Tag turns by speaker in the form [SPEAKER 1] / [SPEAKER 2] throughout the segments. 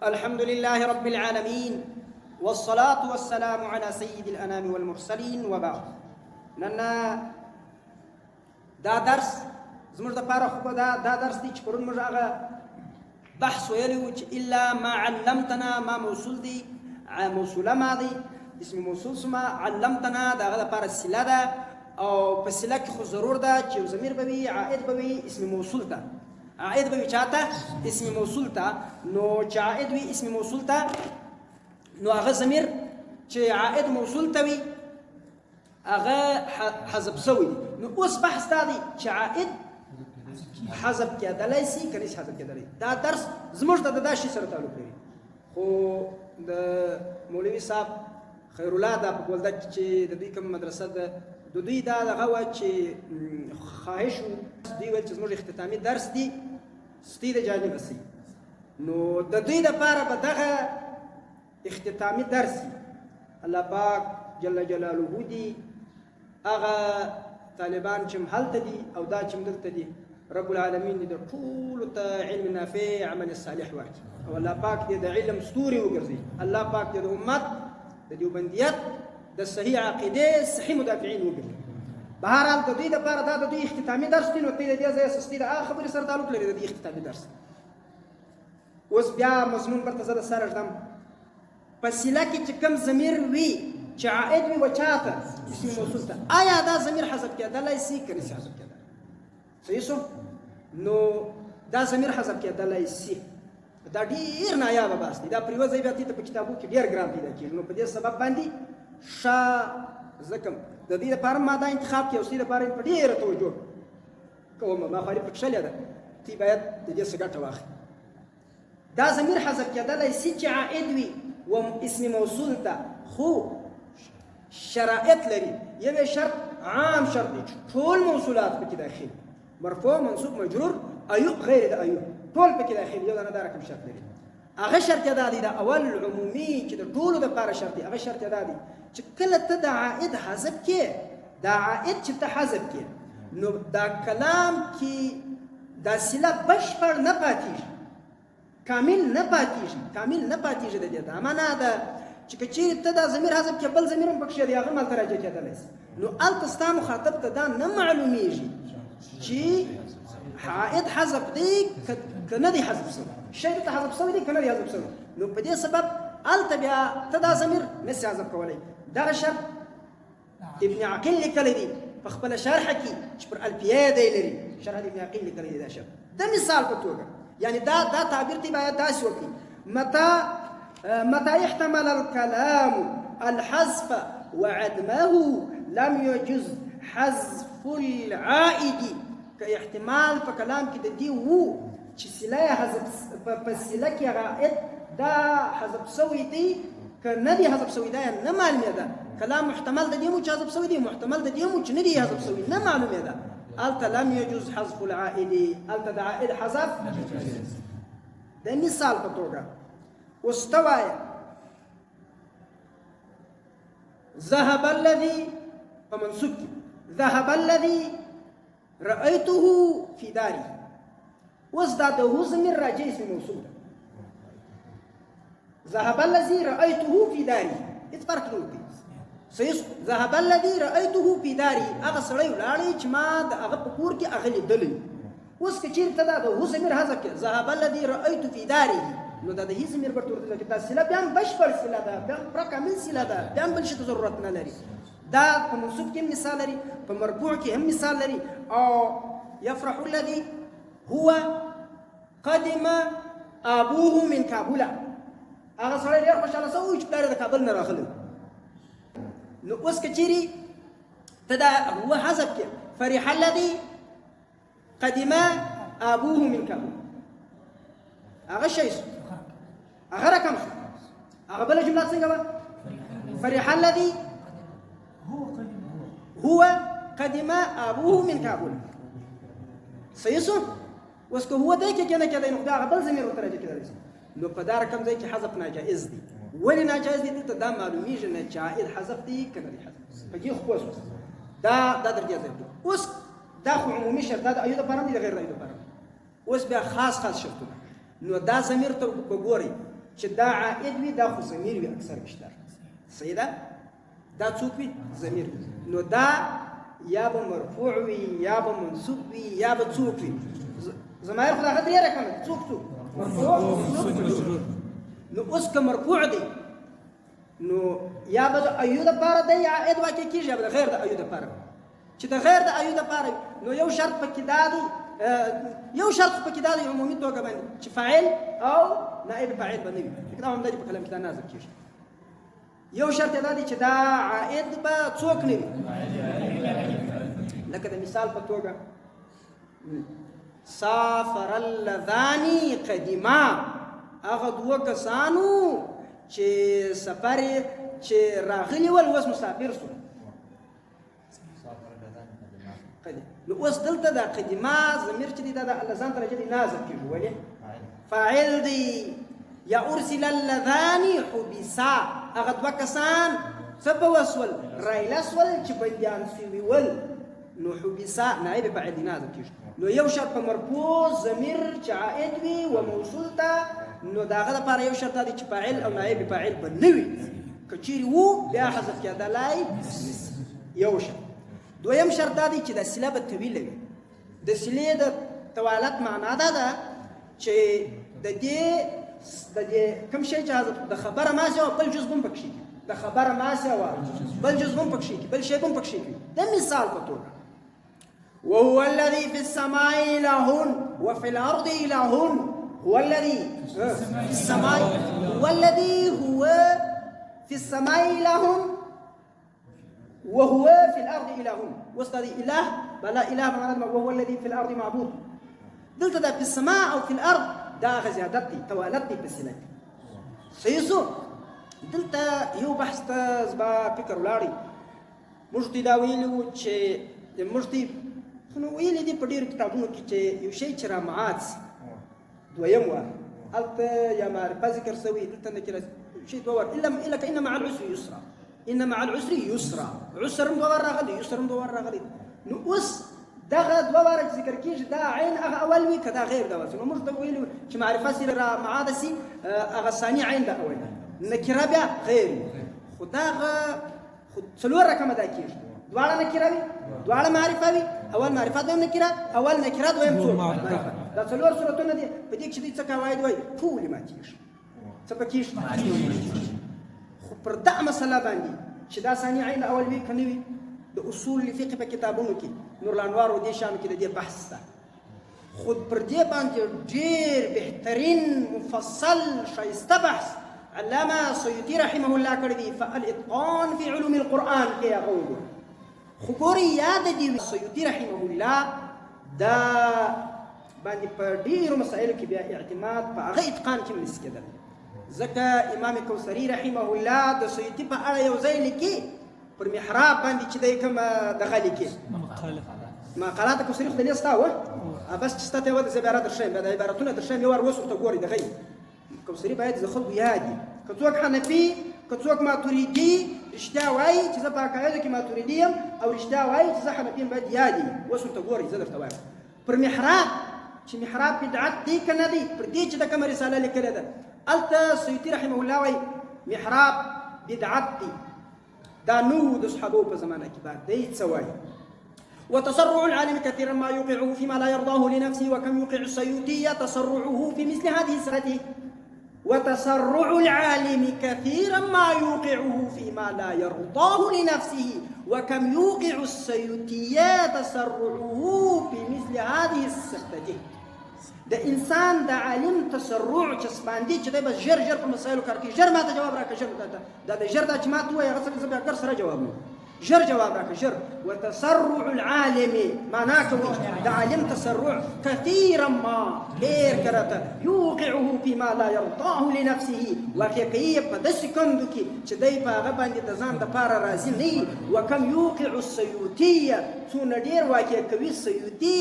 [SPEAKER 1] الحمد لله رب العالمين والصلاة والسلام على سيد الأنام والمرسلين وبعد. ننا دا درس زموږ د پاره خو دا درس دی چې پرون موږ هغه بحث ویلی و چې الا ما علمتنا ما موصول دی موصوله ماضي اسم موصول ثم علمتنا دا هغه لپاره صله ده او په صله کې خو ضرور ده چې یو ضمیر به وي عائد به وي اسم موصول ته عائد به وي چاته اسم موصول ته نو چې عائد وي اسم موصول ته نو هغه ضمیر چې عائد موصول ته وي هغه حذف شوی دی. نو اوس بحث دا دی چې عائد حذف کېدلی شي که نشي حذف کېدلی. دا درس زموږ ته د دا شي سره تعلق لري خو د مولوي صاحب خیر الله دا په ګولده کې چې د دوی کوم مدرسه ده د دوی دا دغه وه چې خواهش و دوی ویل چې زموږ اختتامي درس دی ستی د جانبه سي نو د دوی دپاره به دغه اختتامي درس الله پاک جل جلاله دی هغه طالبان چې هلته دي او دا چې دلته دي رب العالمین دې د ټولو ته علم نافع عمل صالح ورکړي او الله پاک دې د علم ستوري وګرځي. الله پاک دې د امت د دیوبندیت د صحیح عقیدې صحیح مدافعین وګرځي. بهرحال د دوی دپاره دا د دوی اختتامي درس دی نو ته د دې ځای سستي د هغه خبرې سره تعلق لري د دې اختتامي درس. اوس بیا مضمون برته زه د سره ږدم په صله کې چې کوم ضمیر وي چې عائد وي وچاته اسم موصول ته آیا دا ضمیر حذف کېدلی شي که نشي حذف کېدلی؟ صحیح شو؟ نو دا ضمیر حذف کېدلی شي. دا ډېر نایابه بحث دی. دا پر یوه ځای بیا ته په کتابو کې ډېر ګران پیدا کېږي. نو په دې سبب باندې ځکه د دې لپاره ما دا انتخاب کړی او ستاسې لپاره په ډېره توجه کوم ما خو پکې شلې ده تی باید د دې څه ګټه واخلي. دا ضمیر حذف کېدلی شي چې عائد وي و اسم موصول ته خو شرائط لري. یو شرط عام شرط دی ټول موصولات پکې داخل مرفوع منصوب مجرور ایوب غیر د ایوب ټول پکې داخل یو دا رقم شرط لري. هغه شرط دا دی دا اول عمومي چې د ټولو دپاره شرط دی. هغه شرط دا دی چې کله ته د عائد حذف کې دا عائد چې ته حذف کې نو دا کلام کې دا صله بشپړ نه پاتېږي کامل نه پاتېږي د دې دا معنا ده چې که چیرې ته دا ضمیر حذف کې بل ضمیر هم پکښې دی هغه هم هلته راجع کېدلی شي نو هلته ستا مخاطب ته دا نه معلومیږي چې عائد حذف دی که نه دی حذف شوی شی ته حذف شوی دی که نه دی حذف شوی. نو په دې سبب هلته بیا ته دا ضمیر نسي حذف کولی. دغه شرط ابن عقیل لیکلی دی په خپله شرحه کې چې پر الفیه دی لري شرحه د ابن عقیل لیکلی دی دا شرط د مثال په توګه یعنی دا تعبیر تی باید داسې وکړي متى احتمل الكلام الحذف وعدمه لم يجز حذف العائد. که احتمال په کلام کې د دې وو چې صله حذف په صله کې عائد دا حذف شوی دی که نه دی حذف شوی دا نه معلومېده. کلام محتمل د دې مو چې حذف شوی دی محتمل د دې مو چې نه دی حذف شوی نه معلومېده. هلته لم يجز حذف العائد هلته د عائد حذف د مثال په توګه اوس ته وایه ذهب الذي په منصوب کې ذهب الذي رأيته في داري. اوس دا د هو ضمیر راجع اسم موصول ده. ذهب الذي رأيته في داري هېڅ فرق نه وکړي. صحیح ذهب الذي رأيته في داري هغه سړی ولاړی چې ما د هغه په کور کې هغه لیدلی. اوس که چېرې ته دا د هو ضمیر حذف کړې ذهب الذي رأيت في داري نو دا د هي ضمیر به ورته چې دا صله بیا هم بشپړ صله ده بیا هم پوره کامل صله ده بیا هم بل شي ته ضرورت نه لري. دا په منصوب کې هم مثال لري په مرفوع کې هم مثال لري. او يفرح الذي هو قدم ابوه من کابل هغه سړی ډېر خوشحاله شوی چې پلار یې د کابل نه راغلی. نو اوس که چیرې ته دا هو حذف کړې فرح الذي قدم ابوه من کابل هغه شی هغه رقم شو هغه بله جمله څنګه وه فرح الذي هو قدم ابوه من کابل. صحیح شو؟ اوس که هو دی کې نه کېدی نو خدای هغه بل ضمیر ورته راجع کېدلی شي. نو په دا رقم ځای کې حذف ناجایز دی. ولې ناجایز دی دلته دا معلومیږي نه چې عائد حذف دی که نه دی حذف په دې خو پوه شوه دا در دې ځای اوس دا خو عمومي شرط دا د ایو دپاره دی د غیر د ایو دپاره. اوس بیا خاص شرطونه نو دا ضمیر ته وګورئ چې دا عائد وي دا خو ضمیر وي اکثر بیشتر صحیح ده دا څوک وي ضمیر نو دا یا به مرفوع وي یا به منصوب وي یا به څوک وي ضمایر خو هغه درې رقم څوک مرفوع نو اوس که مرفوع دی نو یا به د ایو دپاره دی عائد واقع کېږي یا به د غیر د ایو دپاره چې د غیر د ایو دپاره نو یو شرط پکې دا دی یو شرط پکې دا دی عمومي توګه باندې چې فاعل او نائب فاعل به نه وي دا هم په کلام کې دا نازل کېږي یو شرط دا دی چې دا عائد به څوک نه وي لکه د مثال په توګه سافر اللذان قدما هغه دوه کسانو چې سفر چې راغلي ول اوس مسافر شول نو اوس دلته دا قدما ضمیر چې دی دا د اللذان درجه دی نازل کېږي ولې فاعل دی یا ارسل اللذان حبسا هغه دوه کسان څه په وسول رایله سول چې بندیان سوي ول نو حبسا نائب فاعل دی نازل کېږي نو یو شرط په مرفوع ضمیر چې عائد وي و موصول ته نو د هغه لپاره یو شرط دی چې فاعل او نائب فاعل به نه وي که چیرې وو بیا حذف کېدلی یو شرط دویم شرط دا دی چې د صله به طویله وي د صلې د طوالت معنا دا ده چې د دې کوم شی چې د خبره ما سوه بل جز هم پکښې کي د خبره ما سوه بل جز هم پکښې کي بل شی هم پکښې کي د مثال په توګه وهو الذي في السماء إله وفي الأرض إله هو الذي في السماء هو الذي هو في السماء إله وهو في الأرض إله وصل إله بلا إله بمعنى وهو الذي في الأرض معبود دلت ده في السماء أو في الأرض دا غزيادتي توالتي بالسنة سيسو دلت يو بحث زبا فكر ولاري مجدي دا ویلو چې مجدي نو ویلې دي په ډېرو کتابونو کې چې یو شی چې رامعات دویم وار هلته یا معرفه ذکر سوي دلته نکره شی دوه وار الا كأن مع العسر يسرا ان مع العسر يسرا عسر هم دوه وار راغلی يسر هم دوه وار راغلی نو اوس دغه دوه وار چې ذکر کېږي دا عین هغه اول وي که دا غیر دا وسي نو موږ ته ویلو چې معرفه سي رامعات سي هغه ثاني عین دا اول نکره بیا غیر خو دغه څلور رقمه دا کېږي دواړه نکره وي دواړه معرفه وي اول معرفه دویم نکره اول نکره دویم څو معرفه دا څلور صورتونه دي په دې کې چې دوی څه قواعد وایي ټولې ماتېږي څه پکېږي خو پر دا مسله باندې چې دا ثاني عین اول وي که نه وي د اصول الفقه په کتابونو کې نور الانوار و دې شیانو کې د دې بحث ده خو پر دې باندې ډېر بهترین مفصل ښایسته بحث علامه سیوطي رحمه الله کړی دی فالاتقان فی علوم القرآن کې هغه وګورئ خو ګورئ یاد دي سیوطي رحمه الله دا باندې په ډېرو مسایلو کې بیا اعتماد په هغه اتقان کې هم نشي کېدلی ځکه امام کوثري رحمه الله د سیوطي په اړه یو ځای لیکي پر محراب باندې چې دی کوم دغه لیکي مقالات کوثري خو دلې ستا وه بس چې ستا ته یې وده زه بیا رادرښیم بیا د عبارتونه درښیم یو وار اوس ورته ګورئ دغه کوثري باید د خلکو یاد وي که څوک حنفي که څوک ماتوریدي رښتیا وایي چې زه په عقایدو کې ماتوریدي یم او رښتیا وایي چې زه حنفي یم باید یاد وي اوس ورته ګورئ زه درته وایم پر محراب چې محراب بدعت دی که نه دی پر دې چې د کومه رساله لیکلې ده هلته سیوطي رحمه الله وایي محراب بدعت دی دا نو د صحابو په زمانه کې بعد دی څه وایي وتسرع العالم كثيرا ما يوقعه فيما لا يرضاه لنفسه وكم يوقع السيوطي تسرعه في مثل هذه الصفة وتسرع العالم كثيرا ما يوقعه فيما لا يرضاه لنفسه وكم يوقع السيوطي تسرعه في مثل هذه الصفة د انسان د عالم تسرع چې سپاندي چې دی بس ژر په مسایلو کار کوي ژر ماته جواب راکړه ژر دا د ژر دا چې ما ته ووایي هغه څه زه بیا سره جواب نه ژر جواب راکړه ژر وتسرع العالم معنا کوي د عالم تسرع كثيرا ما ډېر کرته يوقعه فيما لا يرضاه لنفسه واقع کوي په داسې کندو کې چې دی په هغه باندې د ځان دپاره راضي نه وي وکم يوقع السيوطي څونه ډېر واقع کوي سیوطي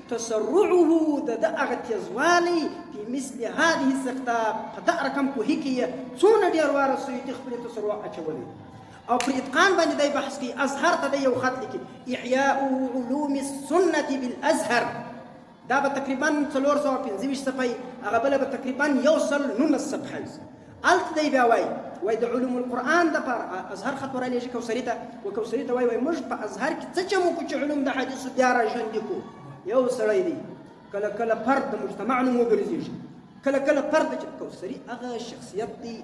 [SPEAKER 1] تسرعه د هغه تیزوالی في مثل هذه السقطه په دغه رقم کوهي کې څونه ډېر واره سیوطي خپلې تسرع اچولی او پر اتقان باندې دی بحث کوي ازهر ته دی یو خط لیکي احیاء علوم السنه بالازهر دا به تقریبا 425 صفحې هغه بله به تقریبا 119 صفحې الت دی بیا وای د علوم القرآن دپاره ازهر خط ورلیږي کوثري ته و کوثري ته وای موږ په ازهر کې څه چمو کو چې علوم د حدیثو بیا راژوندي کو. یو سړی دی کله کله فرد د مجتمع نوم وګرځېږي، کله کله فرد چې کوثري هغه شخصیت دی،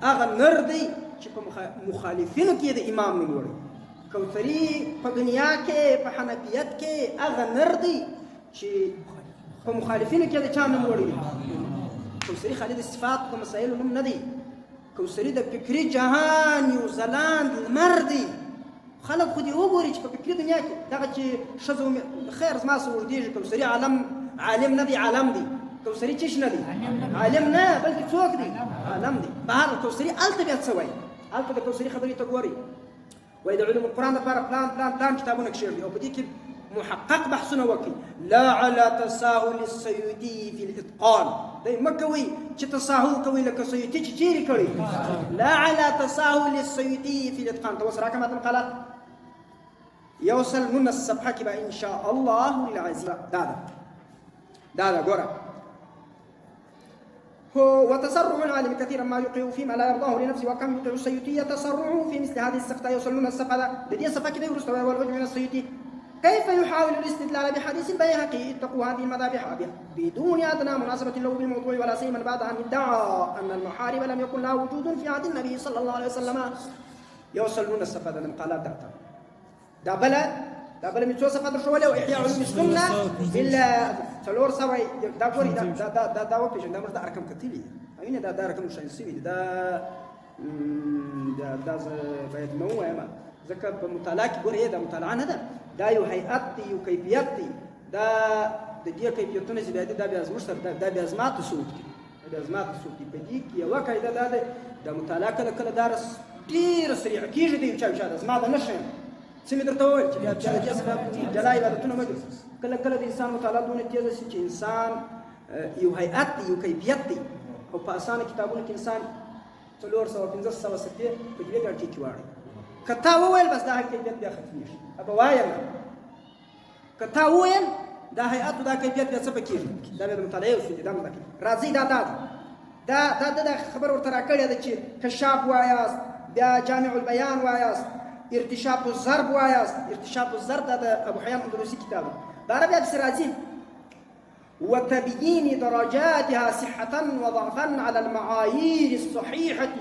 [SPEAKER 1] هغه نر دی چې په مخالفینو کې د امام نوم وړي. کوثري په دنیا کې په حنفیت کې هغه نر دی چې په مخالفینو کې د چا نوم وړي. کوثري خالي د صفات په مسایلو نوم نه دی. کوثري د فکري جهان یو ځلاند لمر دی. خلک خو دې وګوري چې په فکري دنیا کې دغه چې ښځو خیر زما څه وردېږي. کوثري عالم نه دی، عالم دی. کوثري چش نه دی، عالم نه بلکې څوک دی؟ عالم دی. بهر کوثري هلته بیا څه وایي؟ هلته د کوثري خبرې ته ګورئ. وایي د علوم القرآن لپاره پلان کتابونه کښېږدي او په دې کې محقق بحثونه وکړي. لا على تساهل السيوطي في الاتقان. دی مه کوئ چې تساهل کوئ لکه سیوطي چې چیرې کړی. لا على تساهل السيوطي في الاتقان. ته اوس راکړه ماته مقالات یوصل 19 صفحه کې به ان شاء الله العزیز. دا ګوره. وتسرع العالم كثيرا ما يوقع فيما لا يرضاه لنفسه وكم يوقع السيوطي تسرعه في مثل هذه السقطه. يوصلون الصفحه لدي الصفحه كده يرسل والعجب من السيوطي. كيف يحاول الاستدلال بحديث البيهقي اتقوا هذه المذابح بدون ادنى مناسبه له بالموضوع ولا سيما بعد ان ادعى ان المحارب لم يكن له وجود في عهد النبي صلى الله عليه وسلم. يوصلون الصفحه المقالات دا بل من څو صفحه درشولې او احياء علوم السنه الا څلور سوی دا ګوري دا وپېژنه. دا موږ د ارقام کتلي اینه دا رقم شاین سوي دا باید نو وایم ځکه په مطالعه کې ګوري دا مطالعه نه ده، دا یو هیئت دی، یو کیفیت دی. دا د دې کیفیتونه چې دا بیا زموږ سره دا بیا زما تصوف دی، دا زما تصوف دی. په دې کې یوه قاعده دا ده د مطالعه کله کله دا ډېره سریعه کېږي د یو چا د زما د نه شیم څه مې درته وویل چې بیا د دې څخه جلا عبادتونه مه کوي. کله کله د انسان مطالعه دونه تېزه شي چې انسان یو هیئت دی، یو کیفیت دی او په اسانه کتابونو کې انسان 400-500 صفحې په 2 ګنټې کې واړي. که تا وویل بس دا کیفیت بیا ختمېږي. به وایم که تا وویل دا هیئت دا کیفیت بیا څه پکېږي؟ دا بیا د مطالعې اصول دي. دا مه کوي. راځئ دا خبر ورته راکړې ده چې کشاف وایاست، بیا جامع البیان وایاست، ارتشاف الضرب وایاست. ارتشاف الضرب دا د ابو حیان اندلسي کتاب دی. دا بیا پسې راځي وتبيين درجاتها صحة وضعفا على المعايير الصحيحة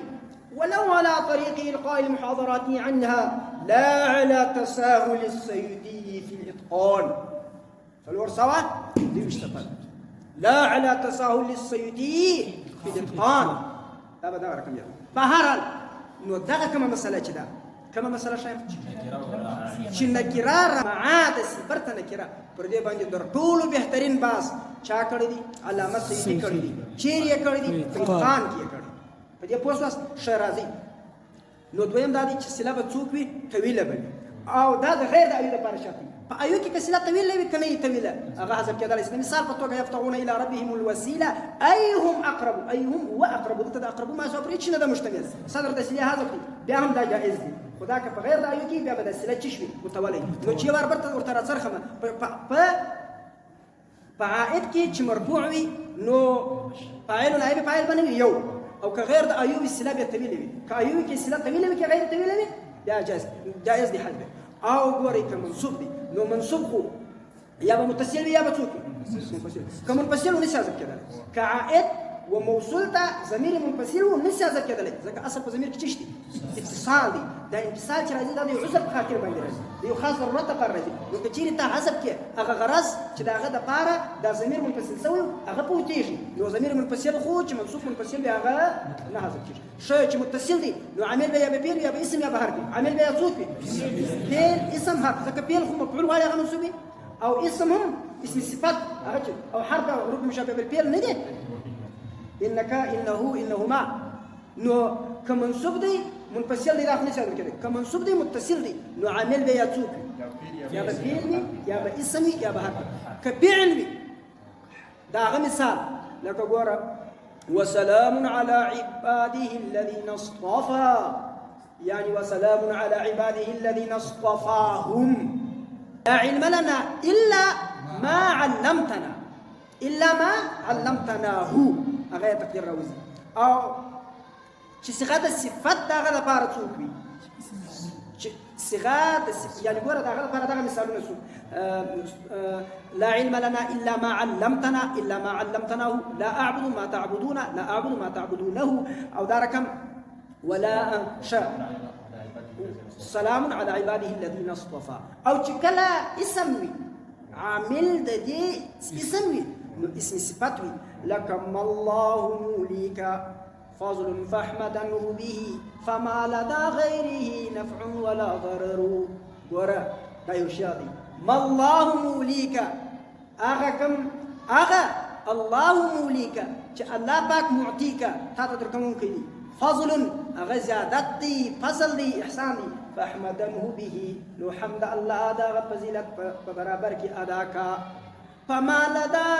[SPEAKER 1] ولو على طريق إلقاء المحاضرات عنها لا على تساهل السيوطي في الإتقان. فالورصوة دي مش تفضل. لا على تساهل السيوطي في الإتقان. دا بدا رقم يلا بهرال نو دغه کومه مسله چې ده کومه مسله شایم چې نکره معاد صفرته نکره پر دې باندې در ټولو بهترین باس چا کړی دی؟ علامه سیوطي کړی دی. چیرې یې کړی دی؟ په اتقان کې یې کړی. په دې پوه شوست؟ ښه راځئ. نو دویم دا دی چې صله به څوک وي؟ طویله به وي او دا د غیر د ایو لپاره شرط وي. په ایو کې که صله طویله وي که نه وي طویله هغه حذف کېدلی شي. د مثال په توګه یفتغون الی ربهم الوسیله ایهم اقرب. ایهم هو اقرب. دلته د اقربو ماسو پرې چې نه ده مشتمل صدر د صلې حذف دی بیا هم دا جایز دی. خدا که په غیر د ایو کې بیا به د صله چی شوي متولی. نو چې وار برته ورته راڅرخمه په عائد کې چې مرفوع وي نو فاعل نائب فاعل باندې یو او که غیر د ایوب صله به طویله وي. که ایوب کې صله طویله وي که غیر طویله وي بیا جایز دی حذف. او ګورئ که منصوب دی نو منصوب خو یا به متصل وي یا به څوک وي منفصل. که منفصل و نشي حذف کېدلی. که عائد و موصول ته ضمیر منفصل و نشي حذف کېدلی ځکه اصل په ضمیر کې څه شي؟ اتصال دی. دا انفصال چې راځي دا د یو عذر په خاطر باندې راځي، د یو خاص ضرورت لپاره راځي. نو که چېرې ته حذف کړې هغه غرض چې د هغه دپاره دا ضمیر منفصل شوی هغه پوتېږي. نو ضمیر منفصل خو چې منصوب منفصل وي هغه نه حذف کېږي. ښه چې متصل دی نو عامل به یا به فعل یا به اسم یا به حرف وي. عامل به یا څوک وي؟ فعل اسم حرف. ځکه فعل خو مفعول غواړي هغه منصوب وي او اسم هم اسم صفت هغه چې او حرف حروف مشابه بالفعل نه دی. انک انهما نو که منصوب دی منفصل دی دا خو نشي حذف کېدی. که منصوب دی متصل دی نو عامل به یا څوک وي؟ یا به فعل وي یا به اسم وي یا به حرف. که فعل وي دا هغه مثال لکه ګوره وسلام على عباده الذين اصطفى يعني وسلام على عباده الذين اصطفاهم. لا علم لنا إلا ما علمتناه هغه تقدیر راوځي. او چې صيغه د صفت دغه لپاره څوک وي صيغه يعني ګوره دغه لپاره دغه مثالونه څوک لا علم لنا الا ما علمتناه لا اعبد ما تعبدون لا اعبد ما تعبدونه او دا رقم ولا سلام على عباده الذين اصطفى او چې کله اسم وي عامل د دې اسم وي نو اسم صفت وي لك ما الله موليك فضل فاحمدنه به فما لدى غيره نفع ولا ضرر ورا دا یو شی دی ما الله موليك هغه کوم هغه الله موليك چې الله پاک معطيك تا ته درکوونکی دی فضل هغه زیادت دی فضل دی احسان دی فاحمدنه به نو حمد الله دا فضیلت په برابر کې ادا کا فما لدى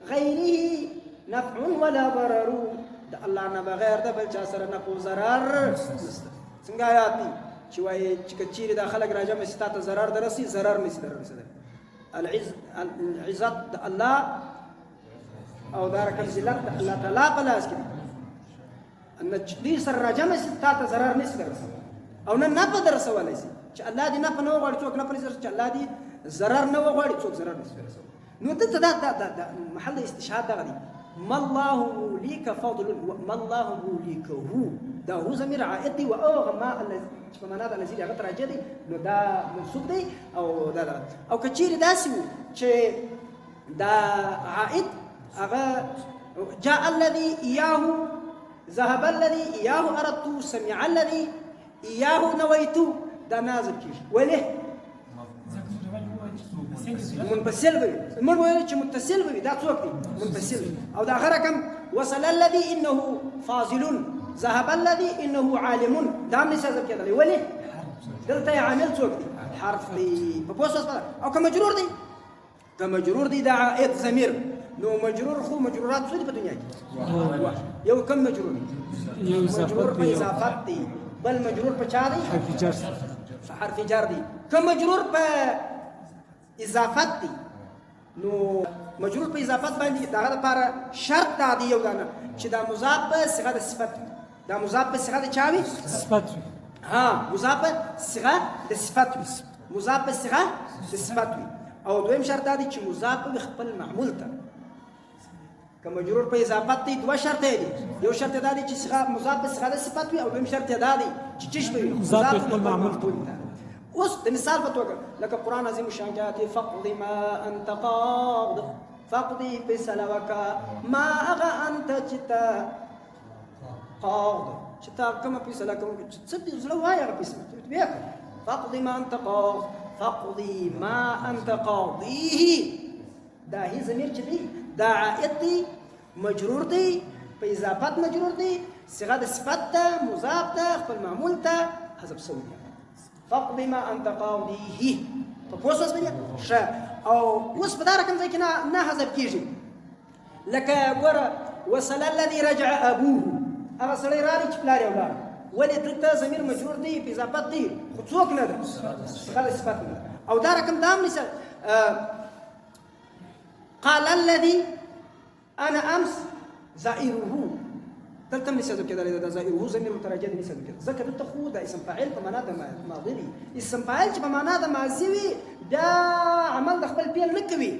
[SPEAKER 1] غیره نفع ولا ضرر د الله نه بغیر د بل چا سره نفع او ضرر څنګه آیات دي چې وایي چې کچېرې دا خلک راجمع سي تا ته ضرر درسي ضرر نشي دررسېدلی العزت د الله او دا رقم ذلت د الله تعالی په لاس کې ان دې سره راجمع سي تا ته ضرر نشي دررسېدلی او نه نفع دررسولی سي چې الله دې نفع نه وغواړي څوک نفع نشي چې الله دې ضرر نه وغواړي څوک ضرر نشي دررسولی نو دلته دا محل استشهاد دغه دی ما الله موليك فضل ما الله موليكه دا هو ضمیر عائد دی و او ما الذي په معنا د الذي هغه راځي دی نو دا منصوب دی او دا او کچیر داسې و چې دا عائد هغه جاء الذي اياه ذهب الذي اياه اردت سمع الذي اياه نويت دا نازل کیږي ولې منفصل وي موږ وایو چې متصل وي دا څوک دی منفصل او دا غره کم وصل الذي انه فاضل ذهب الذي انه عالم دا هم نشي ځکه کېدلی ولې دلته عامل څوک دی حرف دی په پوسټ او که مجرور دی دا عائد ضمیر نو مجرور خو مجرورات څه دي په دنیا کې یو کم مجرور یو مجرور په اضافت دی بل مجرور په چا دی حرف جر دی کم مجرور په اضافت دی نو مجرور په اضافت باندې دغه لپاره شرط دا دی یو دانه چې دا مضاف په صيغه د صفت دا مضاف په صيغه د چاوي صفت ها مضاف په صيغه د صفت مضاف په صيغه د صفت او دویم شرط دا دی چې مضاف په خپل معمول ته که مجرور په اضافت دی دوه شرط دی یو شرط دا دی چې صيغه مضاف په صيغه د صفت وي او دویم شرط دا دی چې چشم وي مضاف په خپل معمول ته اوس د مثال په توګه لکه قرآن عظیم شان کې فقض ما انت قاض فقضي فیصله وکړه ما هغه انت چې ته قاض چې ته کومه فیصله کوم څه دې زړه وایي هغه فیصله بیا فقضي ما انت قاض فقضي ما انت قاضيه دا هي ضمیر چې دی دا عائد دی مجرور دی په اضافت مجرور دی صيغه د صفت ته مضاف ته خپل معمول ته حذف شوی فقضي ما انت قاضيه په پوسټ باندې ښه او اوس په دا رقم ځای کې نه حذف کیږي لکه ګوره وصل الذي رجع ابوه هغه سړی راغی چې پلار یې ولاړ ولې دلته ضمیر مجرور دی په اضافت دی خو څوک نه ده صيغه صفت نه او دا رقم دا هم نشي قال الذي انا امس زائره دلته هم نشي کېدلی دا زائره ضمیر متراجع دی نشي کېدلی ځکه دلته خو د اسم فاعل په معنا د ماضي دی اسم فاعل چې په معنا د ماضي وي بیا عمل د خپل فعل نه کوي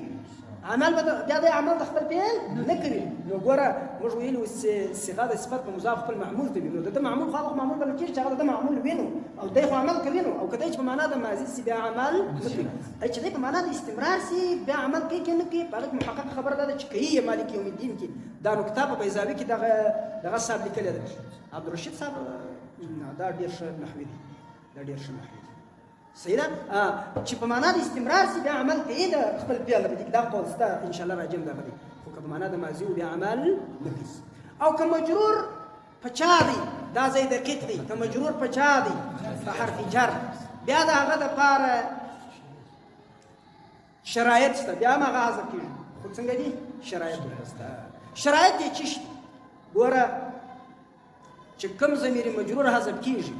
[SPEAKER 1] عمل بیا د عمل د خپل فعل نه کوي نو ګوره موږ ویلو صيغه د صفت په مضاف خپل معمول دی نو د معمول خو معمول بل کېږي چې هغه د معمول وینو او دای خو عمل کوي نو او کله چې په معنا د ماضي سي بیا عمل نه کوي چې په معنا د استمرار سي بیا عمل کوي کنه کوي په محقق خبر ده چې کوي مالک یوم الدین کې دا نو کتاب په ایزاوی کې دغه صاحب لیکل دی عبدالرشید صاحب دا ډیر ښه نحوی دی دا ډیر ښه نحوی صحیح ده چې په معنا د استمرار سي بیا عمل کوي د خپل فعل به دا قول ستا ان شاء الله راجم ده غدي خو په معنا د ماضي او بیا عمل نه کوي او که مجرور په چا دی دا زې دقیق دی که مجرور په چا دی په حرف جر بیا دا هغه د پاره شرایط شته بیا ما غاځه کیږي خو څنګه دي شرایط شته شرایط یې چې ګوره چې کوم ضمیر مجرور حذف کیږي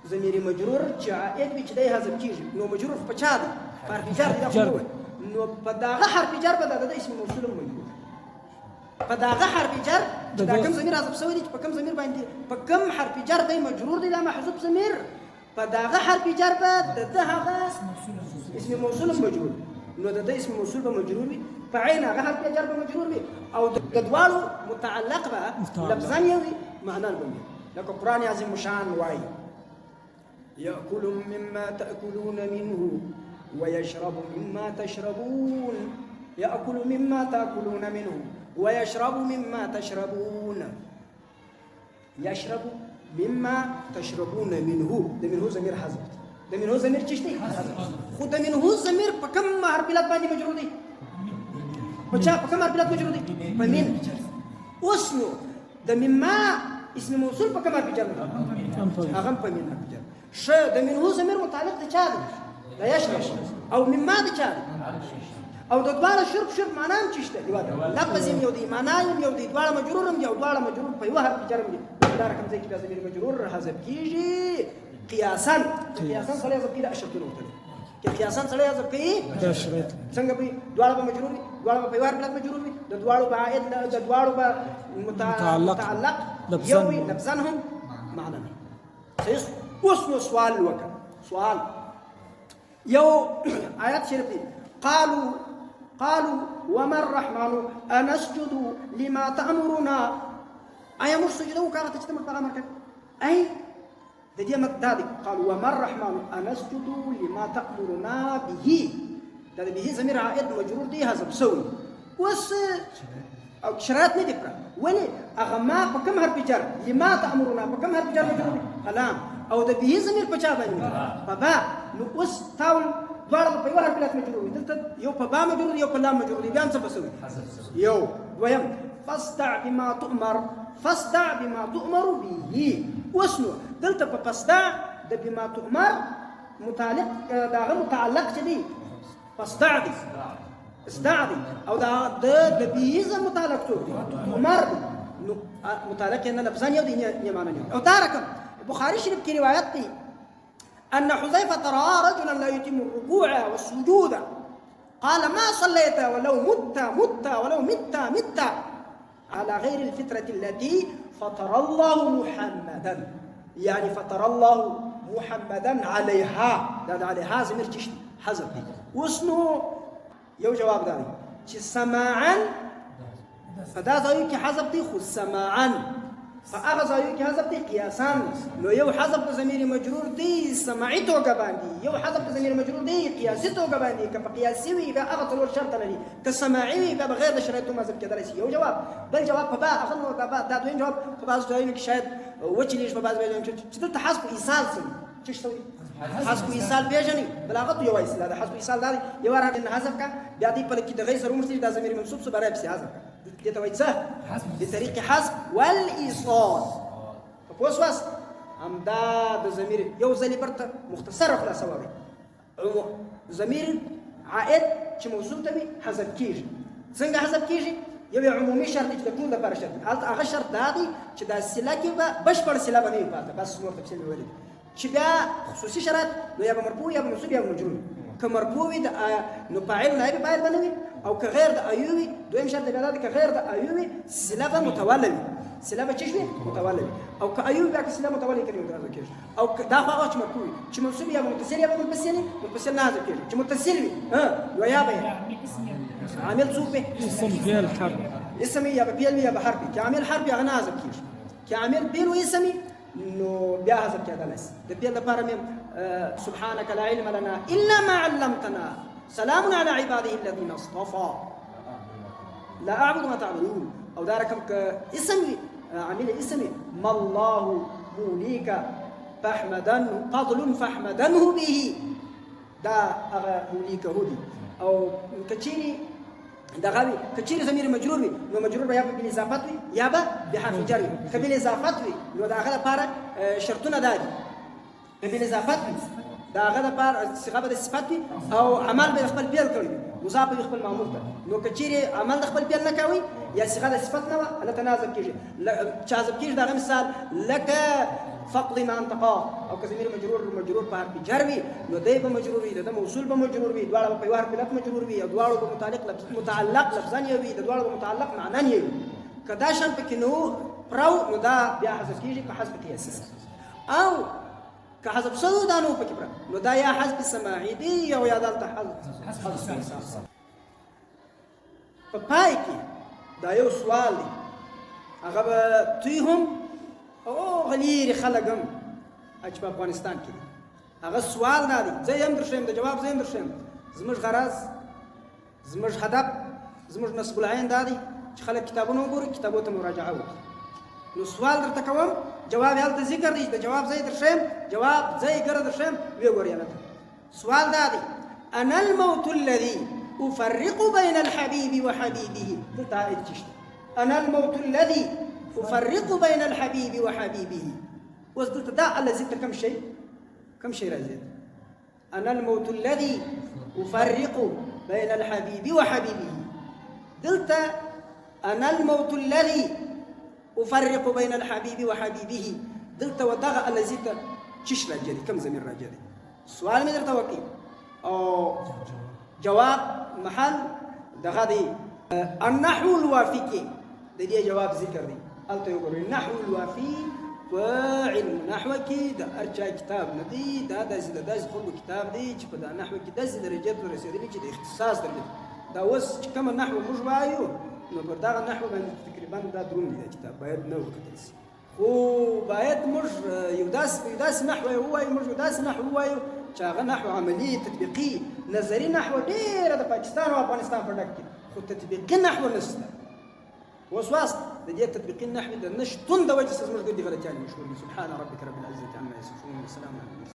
[SPEAKER 1] ضمیر مجرور چې عائد وي چې دی حذف کیږي نو مجرور په چا دی حرف جر دی نو په دغه حرف جر به د اسم موصول مجرور په دغه حرف جر دا کوم ضمیر حذف شوی دی چې په کوم ضمیر باندې په کوم حرف جر دی مجرور دی دا محذوف ضمیر په دغه حرف جر به د هغه اسم موصول مجرور نو د اسم موصول به مجرور وي په عین هغه حرف جر به مجرور وي او د دواړو متعلق به لفظا یو وي معنا به لکه قرآن عظیم شان وایي یأکل مما تأکلون منه ويشرب مما تشربون يأكل مما تأكلون منه ويشرب مما تشربون يشرب مما تشربون منه ده منه ضمير حذف ده منه ضمير چشتي خو ده منه ضمير په کوم حرف بلاد باندې مجرور دي بچا په کوم حرف بلاد مجرور دي په من اوس نو ده مما اسم موصول په کوم حرف جر هغه په من حرف جر ش ده منه ضمير متعلق ده چا ده يشرب او مما ده چا او د دواړه شرب معنا هم چشته دی لفظ یو دی معنا یو دی دواړه مجرور هم یو دواړه مجرور په یو حرف جر دي دا رقم ځکه چې ضمیر مجرور حذف کیږي قیاسا سره حذف کیږي اشرط نقطه کې قیاسا سره حذف کیږي اشرط څنګه به دواړه به مجرور وي دواړه په یو حرف مجرور وي د دواړو به عائد د دواړو به متعلق یو وي لفظا هم معنا نه صحیح اوس نو سوال وکړه سوال یو آیات شریف قالوا وما الرحمن أنسجد لما تأمرنا أي مش سجدوا كانت تجتمع في أمرك أي دي مقدادي قالوا وما الرحمن أنسجد لما تأمرنا به ده به ضمير عائد مجرور دي هذا بسوي وس أو شرات ندبرة ولي أغما بكم حرف جر لما تأمرنا بكم حرف جر مجرور كلام أو ده به ضمير بچا بابا نو وس تاول دواړه په یو حرف بلات مجرور دي دلته یو په با مجرور یو په لام مجرور دي بیا څه بسوي یو دویم فاصدع بما تؤمر به واسنو دلته په فاصدع د بما تؤمر متعلق چې دی فاصدع دي اصدع دي او دا د به متعلق تو عمر نو متعلق نه لفظا یو دي نه معنی او دا رقم بخاری شریف کې روایت دی أن حذيفة رأى رجلا لا يتم الركوع والسجود قال ما صليت ولو مت على غير الفطرة التي فطر الله محمدا يعني فطر الله محمدا عليها ده عليها زمير تشت حذف دي واسنو يو جواب داري سماعا فدا زاوية حذف دي خذ سماعا فأغا زاوية حذف دي قياسا لو يو حذف ضمير مجرور دي سماعي توګه باندې یو حذف ضمير مجرور دي قياسي توګه باندې که قياسي وي به هغه څلور شرط لري که سماعي وي به بغیر د شرایطو مذهب کېدلی شي یو جواب بل جواب په با اخر نو دا دویم جواب په بعض ځایونو کې شاید وچلیږي په بعض ځایونو چې دلته حذف ایصال څه څه شوی حذف ایصال پیژني بلاغت یو ایصال ده حذف ایصال ده یو راځي نه حذف کا بیا دې په کې د غیر سره مرسي د ضمیر منصوب سره برابر سي حذف دي ته وایي څه بطريق حذف والايصال فوسواس همدا د ضمیر یو ځلې برته مختصر خلاصه وایي ضمیر عائد چې موصول ته وي حذف کیږي څنګه حذف کیږي یو عمومي شرط چې د ټول لپاره شرط هغه شرط دا دی چې د سله کې به بشپړ سله باندې پاتې بس نور تفصیل ویل چې بیا خصوصي شرط نو یا به مرفوع یا به منصوب یا به مجرور که مرفوع وي نو فاعل نائب فاعل باندې او که غیر د ایوي دویم شرط دا دی که غیر د ایوي سله به متولي وي سله به چشوي متولي او که ایوي بیا که سله متولي کوي دا کېږي او دا خو هغه چې مرفوع وي چې منصوب یا متصل یا به منفصل نه کېږي چې متصل وي نو یا به عامل څوک به اسم فعل حرف اسم یا به فعل یا به حرف چې عامل حرف یا نازب کېږي چې عامل فعل و اسم نو بیا حذف کېدلی شي د فعل لپاره مې سبحانك لا علم لنا الا ما علمتنا سلام على عباده الذين اصطفى لا اعبد ما تعبدون او دا رقم اسم عامل اسم ما الله موليك فاحمدنه به دا موليك هدي او کچيري دا غوي کچيري ضمير مجرور وي نو مجرور به یا په اضافت وي یا به بحرف جر وي کبل اضافت وي نو دا غله لپاره شرطونه دادي کبل اضافت وي دا غله لپاره صيغه د صفات وي او عمل به خپل فعل کوي مضاف به خپل معمول ته نو کچيري عمل د خپل فعل نه کوي یا صيغه د صفات نه الله تنازل کیږي چازب کیږي دا مثال لك فقد ما انتقى او كزمير مجرور په حرف جر وي نو دی به مجرور وي د موصول به مجرور وي دواړه په یو حرف مجرور وي او دواړه به متعلق لفظان وي د دواړه به متعلق معنا وي که دا شان پکې نو پرو نو دا بیا حذف کېږي که حذف قیاسي او که حذف شوی دا نو پکې پرو نو دا یا حذف سماعي دی او یا دلته حذف قیاسي. په پای کې دا یو سوال دی هغه به دوی هم هغه لیرې خلک هم چې په افغانستان کې دي هغه سوال دا دی زه یې هم درښیم د جواب زه یې هم درښیم زموږ غرض زموږ هدف زموږ نصب العین دا دی چې خلک کتابونه وګوري کتابو ته مراجعه وکړي. نو سوال درته کوم جواب یې هلته ذکر دی د جواب زه یې درښیم جواب زه یې ګره درښیم ویې ګورې هلته سوال دا دی انا الموت الذي أفرق بين الحبيب وحبيبه دلته آیت چې شته انا الموت الذي أفرق بين الحبيب وحبيبه اوس دلته دا الذي ته كم شيء راځي انا الموت الذي أفرق بين الحبيب وحبيبه دلته انا الموت الذي أفرق بين الحبيب وحبيبه دلته ودغه الذي ته چش راځي كم ضمیر راځي سوال مې درته وکړ او جواب محل دغه دی النحو الوافي د دې جواب ذکر دی الته وګورئ النحو الوافي په علم نحو کې د ارچا کتاب نه دی دا داسې خلکو کتاب دی چې په دا نحو کې داسې درجې ته رسېدلی چې د اختصاص درجه دا اوس چې کومه نحو موږ وایو نو پر دغه نحو باندې تقریبا دا دروند دی کتاب باید نه وکتل شي خو باید موږ یو داسې نحو ووایو موږ یو داسې نحو ووایو چې هغه نحو عملي تطبیقي نظري نحو ډېره د پاکستان او افغانستان په ډک کې خو تطبیقي نحو نشته اوس واست د دې تطبیقي نحو د نشتون د وجې څخه زموږ ګردې غلطیانې مشهور دي. سبحان ربک رب العزة عما یصفون وسلام علی